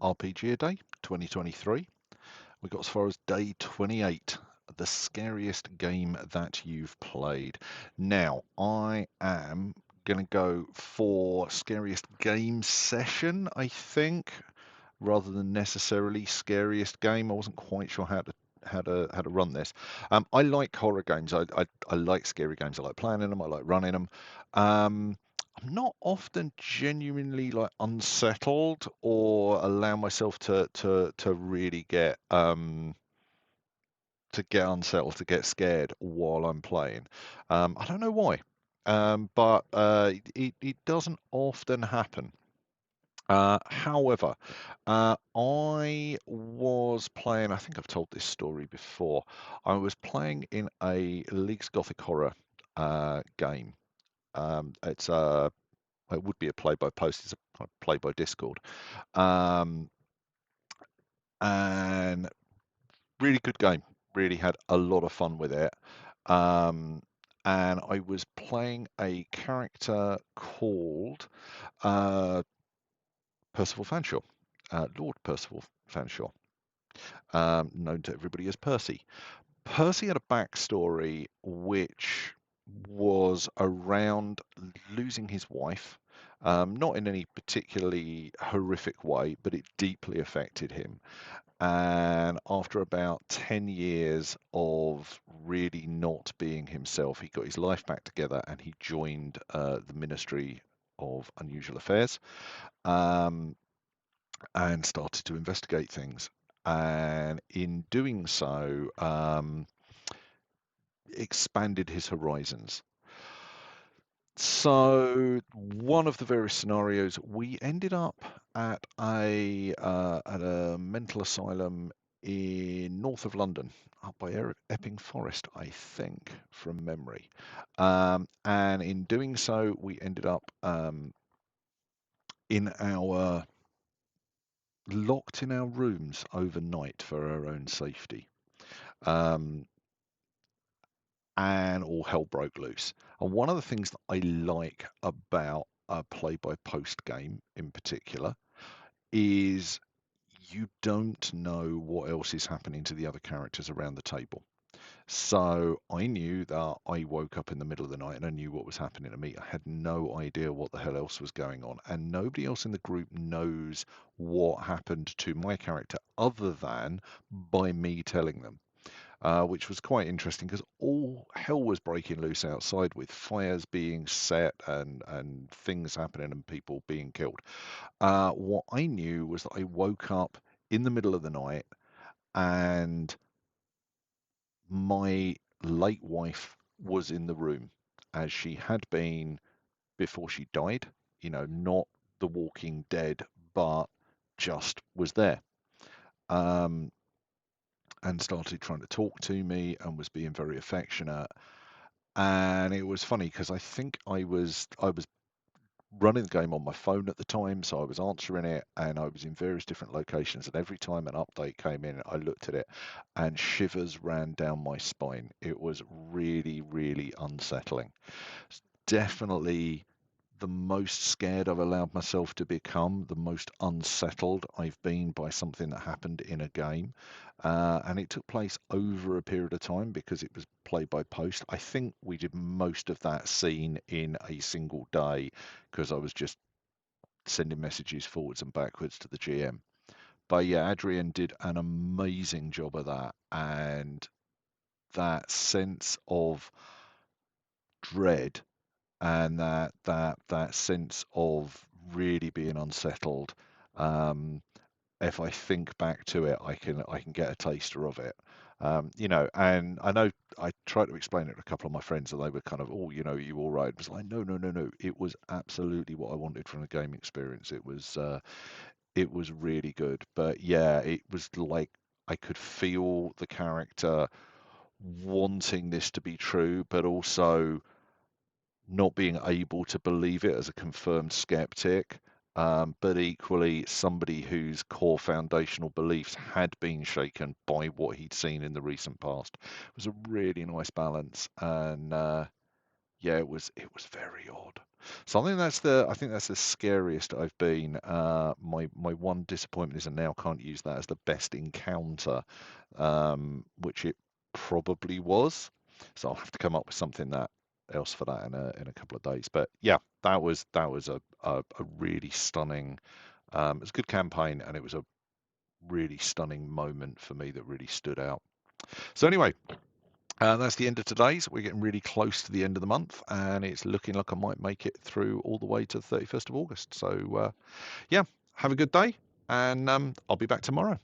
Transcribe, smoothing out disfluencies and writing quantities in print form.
RPG a Day 2023. We got as far as day 28, the scariest game that you've played. Now, I am going to go for scariest game session, I think, rather than necessarily scariest game. I wasn't quite sure how to run this. I like horror games. I like scary games. I like playing in them. I like running them. I'm not often genuinely like unsettled or allow myself to really get unsettled, to get scared while I'm playing. I don't know why, but it doesn't often happen. However, I was playing, I think I've told this story before. I was playing in a Leagues of Gothic Horror game. It would be a play by post, it's a play by Discord. Um, and really good game. Really had a lot of fun with it. Um, and I was playing a character called uh, Percival Fanshawe, Lord Percival Fanshawe, known to everybody as Percy. Percy had a backstory which was around losing his wife, not in any particularly horrific way, but it deeply affected him. And after about 10 years of really not being himself, he got his life back together and he joined the Ministry of Unusual Affairs, um, and started to investigate things. And in doing so, expanded his horizons. So one of the various scenarios, we ended up at a mental asylum in north of London, up by Epping Forest, I think, from memory. And in doing so, we ended up in our locked in our rooms overnight for our own safety. Um, and all hell broke loose. And one of the things that I like about a play by post game in particular is you don't know what else is happening to the other characters around the table. So I knew that I woke up in the middle of the night and I knew what was happening to me. I had no idea what the hell else was going on. And nobody else in the group knows what happened to my character other than by me telling them, which was quite interesting because all hell was breaking loose outside with fires being set and things happening and people being killed. What I knew was that I woke up in the middle of the night and my late wife was in the room as she had been before she died, not The Walking Dead, but just was there. Um, and started trying to talk to me and was being very affectionate. And it was funny because I think I was running the game on my phone at the time, so I was answering it and I was in various different locations. And every time an update came in, I looked at it and shivers ran down my spine. It was really, really unsettling. Definitely the most scared I've allowed myself to become, the most unsettled I've been by something that happened in a game. And it took place over a period of time because it was play by post. I think we did most of that scene in a single day because I was just sending messages forwards and backwards to the GM. But yeah, Adrian did an amazing job of that. And that sense of dread and that sense of really being unsettled. Um, if I think back to it, I can get a taster of it. And I know I tried to explain it to a couple of my friends, and they were kind of, oh, you all right? It was like, no, no, no, no. It was absolutely what I wanted from a game experience. It was really good. But yeah, it was like I could feel the character wanting this to be true, but also not being able to believe it as a confirmed skeptic, but equally somebody whose core foundational beliefs had been shaken by what he'd seen in the recent past. It was a really nice balance, and yeah, it was very odd. So I think that's the scariest I've been. My one disappointment is I now can't use that as the best encounter, which it probably was. So I'll have to come up with something that else for that in a couple of days. But yeah, that was a really stunning. It was a good campaign, and it was a really stunning moment for me that really stood out. So anyway, that's the end of today's. We're getting really close to the end of the month, and it's looking like I might make it through all the way to the 31st of August. So, yeah, have a good day, and I'll be back tomorrow.